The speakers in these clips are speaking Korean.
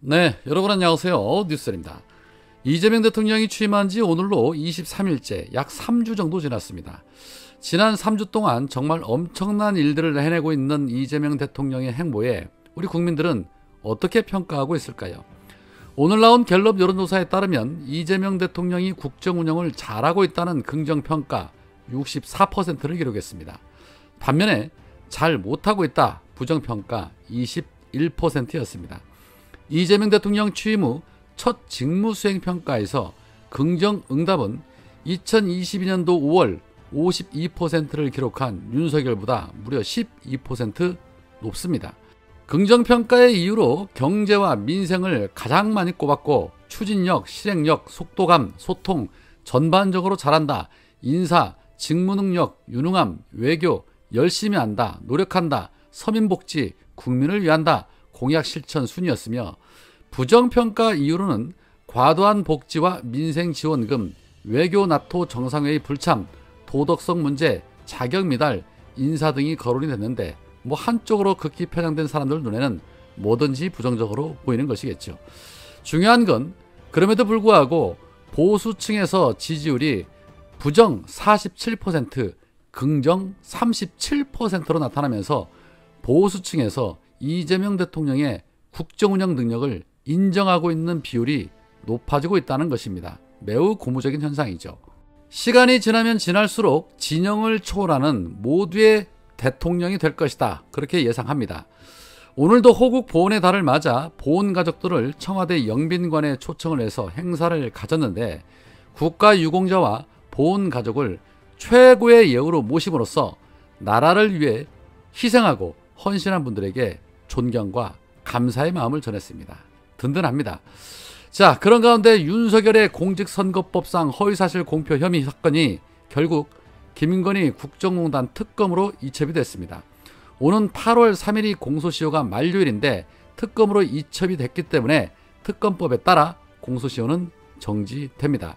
네, 여러분 안녕하세요. 뉴스입니다. 이재명 대통령이 취임한 지 오늘로 23일째 약 3주 정도 지났습니다. 지난 3주 동안 정말 엄청난 일들을 해내고 있는 이재명 대통령의 행보에 우리 국민들은 어떻게 평가하고 있을까요? 오늘 나온 갤럽 여론조사에 따르면 이재명 대통령이 국정 운영을 잘하고 있다는 긍정평가 64%를 기록했습니다. 반면에 잘 못하고 있다 부정평가 21%였습니다. 이재명 대통령 취임 후 첫 직무수행평가에서 긍정응답은 2022년도 5월 52%를 기록한 윤석열보다 무려 12% 높습니다. 긍정평가의 이유로 경제와 민생을 가장 많이 꼽았고 추진력, 실행력, 속도감, 소통 전반적으로 잘한다, 인사, 직무능력, 유능함, 외교, 열심히 한다, 노력한다, 서민복지, 국민을 위한다, 공약 실천 순이었으며 부정평가 이유로는 과도한 복지와 민생지원금, 외교 나토 정상회의 불참, 도덕성 문제, 자격 미달, 인사 등이 거론이 됐는데 한쪽으로 극히 편향된 사람들 눈에는 뭐든지 부정적으로 보이는 것이겠죠. 중요한 건 그럼에도 불구하고 보수층에서 지지율이 부정 47%, 긍정 37%로 나타나면서 보수층에서 이재명 대통령의 국정운영 능력을 인정하고 있는 비율이 높아지고 있다는 것입니다. 매우 고무적인 현상이죠. 시간이 지나면 지날수록 진영을 초월하는 모두의 대통령이 될 것이다. 그렇게 예상합니다. 오늘도 호국 보훈의 달을 맞아 보훈 가족들을 청와대 영빈관에 초청을 해서 행사를 가졌는데 국가유공자와 보훈 가족을 최고의 예우로 모심으로써 나라를 위해 희생하고 헌신한 분들에게 존경과 감사의 마음을 전했습니다. 든든합니다. 자, 그런 가운데 윤석열의 공직선거법상 허위사실 공표 혐의 사건이 결국 김건희 국정농단 특검으로 이첩이 됐습니다. 오는 8월 3일이 공소시효가 만료일인데 특검으로 이첩이 됐기 때문에 특검법에 따라 공소시효는 정지됩니다.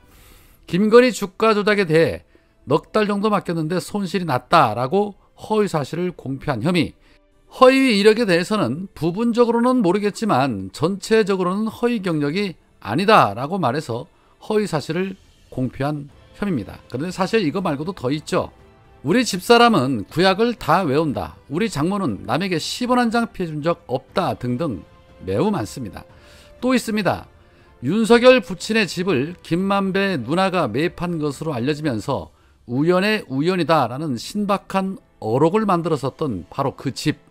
김건희 주가 조작에 대해 넉 달 정도 맡겼는데 손실이 났다라고 허위사실을 공표한 혐의, 허위 이력에 대해서는 부분적으로는 모르겠지만 전체적으로는 허위 경력이 아니다라고 말해서 허위 사실을 공표한 혐의입니다. 그런데 사실 이거 말고도 더 있죠. 우리 집사람은 구약을 다 외운다, 우리 장모는 남에게 10원 한 장 피해준 적 없다 등등 매우 많습니다. 또 있습니다. 윤석열 부친의 집을 김만배 누나가 매입한 것으로 알려지면서 우연의 우연이다라는 신박한 어록을 만들었었던 바로 그 집.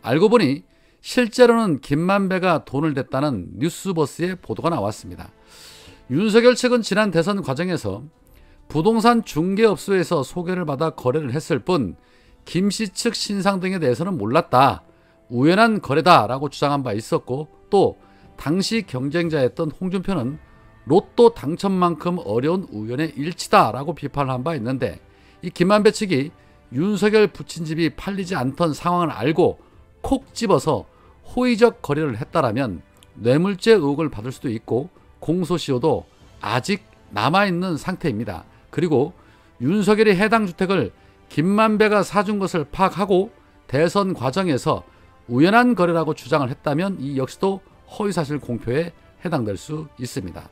알고 보니 실제로는 김만배가 돈을 댔다는 뉴스버스의 보도가 나왔습니다. 윤석열 측은 지난 대선 과정에서 부동산 중개업소에서 소개를 받아 거래를 했을 뿐 김씨 측 신상 등에 대해서는 몰랐다, 우연한 거래다라고 주장한 바 있었고, 또 당시 경쟁자였던 홍준표는 로또 당첨만큼 어려운 우연의 일치다라고 비판을 한 바 있는데, 이 김만배 측이 윤석열 부친 집이 팔리지 않던 상황을 알고 콕 집어서 호의적 거래를 했다라면 뇌물죄 의혹을 받을 수도 있고 공소시효도 아직 남아있는 상태입니다. 그리고 윤석열이 해당 주택을 김만배가 사준 것을 파악하고 대선 과정에서 우연한 거래라고 주장을 했다면 이 역시도 허위사실 공표에 해당될 수 있습니다.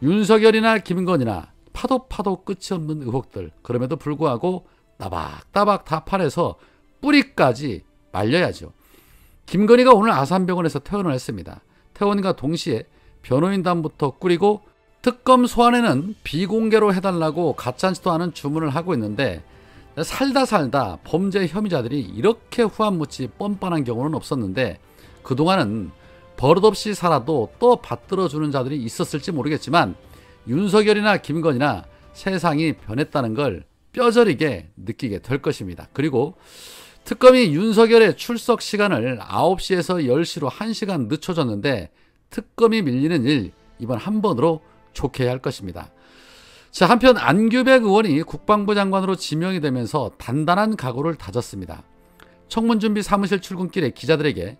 윤석열이나 김건희나 파도 끝이 없는 의혹들, 그럼에도 불구하고 따박따박 다 파내서 뿌리까지 말려야죠. 김건희가 오늘 아산병원에서 퇴원을 했습니다. 퇴원과 동시에 변호인단부터 꾸리고 특검 소환에는 비공개로 해달라고 가짜짓도 않은 주문을 하고 있는데, 살다 범죄 혐의자들이 이렇게 후한무치 뻔뻔한 경우는 없었는데 그동안은 버릇없이 살아도 또 받들어주는 자들이 있었을지 모르겠지만 윤석열이나 김건희나 세상이 변했다는 걸 뼈저리게 느끼게 될 것입니다. 그리고 특검이 윤석열의 출석 시간을 9시에서 10시로 1시간 늦춰졌는데 특검이 밀리는 일, 이번 한 번으로 좋게 할 것입니다. 자, 한편 안규백 의원이 국방부 장관으로 지명이 되면서 단단한 각오를 다졌습니다. 청문준비 사무실 출근길에 기자들에게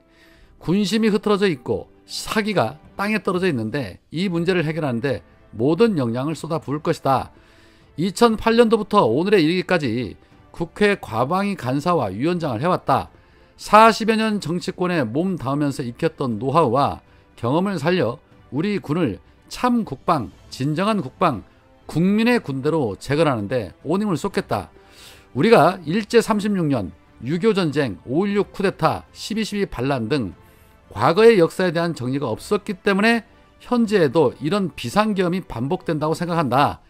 군심이 흐트러져 있고 사기가 땅에 떨어져 있는데 이 문제를 해결하는데 모든 역량을 쏟아부을 것이다. 2008년도부터 오늘에 이르기까지 국회 과방위 간사와 위원장을 해왔다. 40여 년 정치권에 몸 닿으면서 익혔던 노하우와 경험을 살려 우리 군을 참 국방, 진정한 국방, 국민의 군대로 재건하는데 온 힘을 쏟겠다. 우리가 일제 36년, 6.25전쟁, 5.16 쿠데타, 12.12 반란 등 과거의 역사에 대한 정리가 없었기 때문에 현재에도 이런 비상계엄이 반복된다고 생각한다.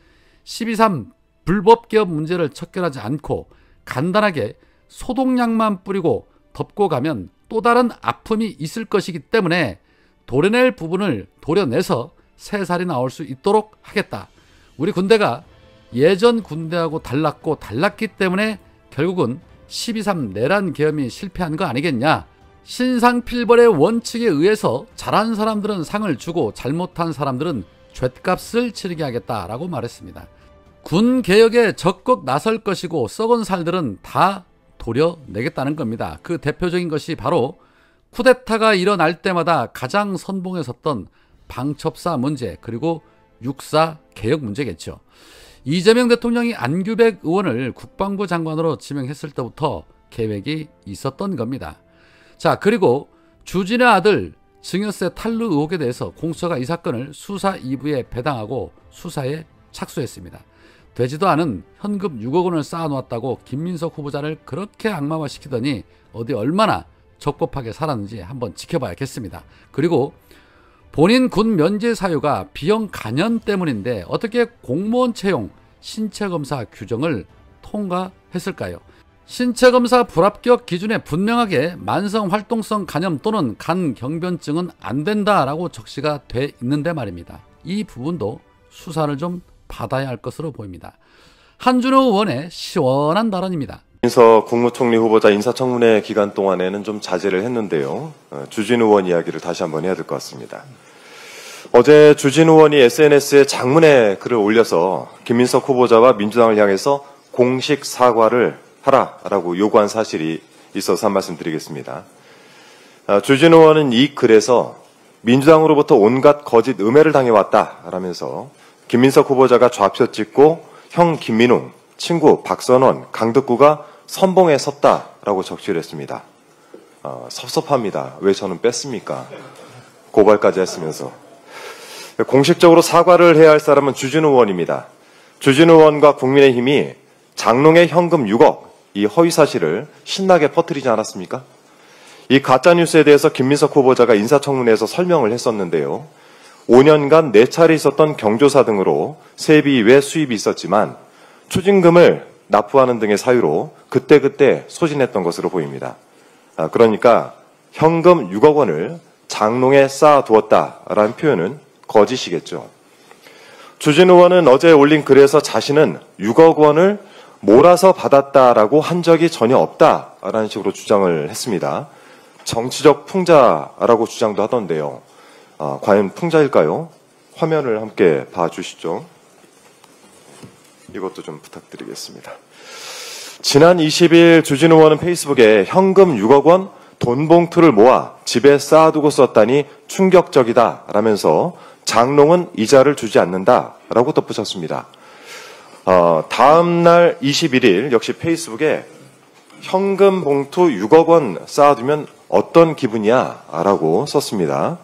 12.3 불법계엄 문제를 척결하지 않고 간단하게 소독약만 뿌리고 덮고 가면 또 다른 아픔이 있을 것이기 때문에 도려낼 부분을 도려내서 새살이 나올 수 있도록 하겠다. 우리 군대가 예전 군대하고 달랐기 때문에 결국은 12.3 내란 계엄이 실패한 거 아니겠냐. 신상필벌의 원칙에 의해서 잘한 사람들은 상을 주고 잘못한 사람들은 죗값을 치르게 하겠다라고 말했습니다. 군 개혁에 적극 나설 것이고 썩은 살들은 다 도려내겠다는 겁니다. 그 대표적인 것이 바로 쿠데타가 일어날 때마다 가장 선봉에 섰던 방첩사 문제, 그리고 육사 개혁 문제겠죠. 이재명 대통령이 안규백 의원을 국방부 장관으로 지명했을 때부터 계획이 있었던 겁니다. 자, 그리고 주진의 아들 증여세 탈루 의혹에 대해서 공수처가 이 사건을 수사 2부에 배당하고 수사에 착수했습니다. 되지도 않은 현금 6억 원을 쌓아놓았다고 김민석 후보자를 그렇게 악마화시키더니 어디 얼마나 적법하게 살았는지 한번 지켜봐야겠습니다. 그리고 본인 군 면제 사유가 비형 간염 때문인데 어떻게 공무원 채용 신체검사 규정을 통과했을까요? 신체검사 불합격 기준에 분명하게 만성활동성 간염 또는 간경변증은 안 된다라고 적시가 돼 있는데 말입니다. 이 부분도 수사를 좀 받아야 할 것으로 보입니다. 한준호 의원의 시원한 발언입니다. 김민석 국무총리 후보자 인사청문회 기간 동안에는 좀 자제를 했는데요. 주진 의원 이야기를 다시 한번 해야 될 것 같습니다. 어제 주진 의원이 SNS에 장문의 글을 올려서 김민석 후보자와 민주당을 향해서 공식 사과를 하라라고 요구한 사실이 있어서 한 말씀 드리겠습니다. 주진 의원은 이 글에서 민주당으로부터 온갖 거짓 음해를 당해왔다라면서 김민석 후보자가 좌표 찍고 형 김민웅, 친구 박선원, 강덕구가 선봉에 섰다라고 적시를 했습니다. 섭섭합니다. 왜 저는 뺐습니까? 고발까지 했으면서. 공식적으로 사과를 해야 할 사람은 주진 의원입니다. 주진 의원과 국민의힘이 장롱의 현금 6억, 이 허위 사실을 신나게 퍼뜨리지 않았습니까? 이 가짜뉴스에 대해서 김민석 후보자가 인사청문회에서 설명을 했었는데요. 5년간 4차례 있었던 경조사 등으로 세비 외 수입이 있었지만 추징금을 납부하는 등의 사유로 그때그때 소진했던 것으로 보입니다. 그러니까 현금 6억 원을 장롱에 쌓아두었다라는 표현은 거짓이겠죠. 주진 의원은 어제 올린 글에서 자신은 6억 원을 몰아서 받았다라고 한 적이 전혀 없다라는 식으로 주장을 했습니다. 정치적 풍자라고 주장도 하던데요. 과연 풍자일까요? 화면을 함께 봐주시죠. 이것도 좀 부탁드리겠습니다. 지난 20일 주진 의원은 페이스북에 현금 6억 원 돈 봉투를 모아 집에 쌓아두고 썼다니 충격적이다 라면서 장롱은 이자를 주지 않는다라고 덧붙였습니다. 다음 날 21일 역시 페이스북에 현금 봉투 6억 원 쌓아두면 어떤 기분이야? 라고 썼습니다.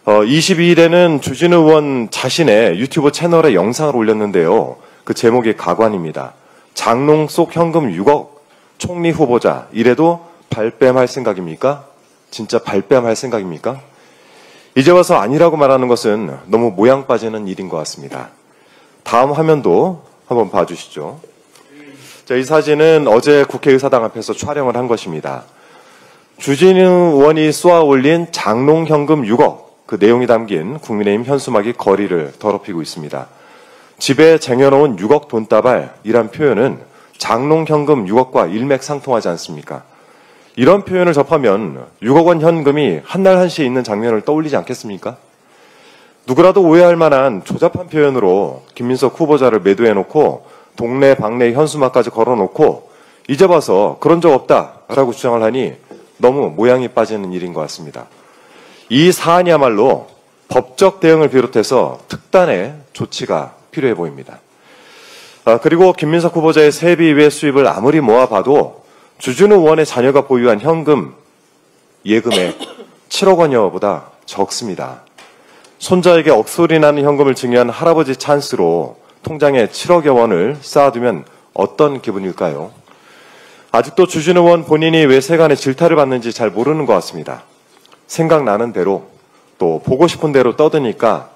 22일에는 주진 의원 자신의 유튜브 채널에 영상을 올렸는데요. 그 제목이 가관입니다. 장롱 속 현금 6억 총리 후보자 이래도 발뺌할 생각입니까? 진짜 발뺌할 생각입니까? 이제 와서 아니라고 말하는 것은 너무 모양 빠지는 일인 것 같습니다. 다음 화면도 한번 봐주시죠. 자, 이 사진은 어제 국회의사당 앞에서 촬영을 한 것입니다. 주진 의원이 쏘아 올린 장롱 현금 6억 그 내용이 담긴 국민의힘 현수막이 거리를 더럽히고 있습니다. 집에 쟁여놓은 6억 돈다발이란 표현은 장롱 현금 6억과 일맥상통하지 않습니까? 이런 표현을 접하면 6억 원 현금이 한날 한시에 있는 장면을 떠올리지 않겠습니까? 누구라도 오해할 만한 조잡한 표현으로 김민석 후보자를 매도해놓고 동네 방네 현수막까지 걸어놓고 이제 봐서 그런 적 없다라고 주장을 하니 너무 모양이 빠지는 일인 것 같습니다. 이 사안이야말로 법적 대응을 비롯해서 특단의 조치가 필요해 보입니다. 그리고 김민석 후보자의 세비 외 수입을 아무리 모아봐도 주진 의원의 자녀가 보유한 현금 예금액 7억 원여보다 적습니다. 손자에게 억소리 나는 현금을 증여한 할아버지 찬스로 통장에 7억여 원을 쌓아두면 어떤 기분일까요? 아직도 주진 의원 본인이 왜 세간의 질타를 받는지 잘 모르는 것 같습니다. 생각나는 대로 또 보고 싶은 대로 떠드니까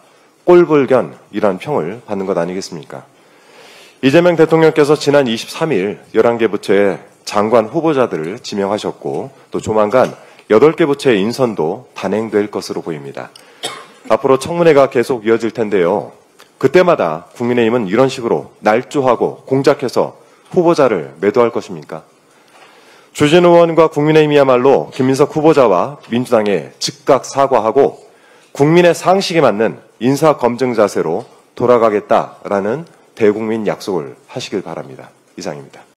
꼴불견이란 평을 받는 것 아니겠습니까? 이재명 대통령께서 지난 23일 11개 부처의 장관 후보자들을 지명하셨고 또 조만간 8개 부처의 인선도 단행될 것으로 보입니다. 앞으로 청문회가 계속 이어질 텐데요. 그때마다 국민의힘은 이런 식으로 날조하고 공작해서 후보자를 매도할 것입니까? 주진 의원과 국민의힘이야말로 김민석 후보자와 민주당에 즉각 사과하고 국민의 상식에 맞는 인사 검증 자세로 돌아가겠다라는 대국민 약속을 하시길 바랍니다. 이상입니다.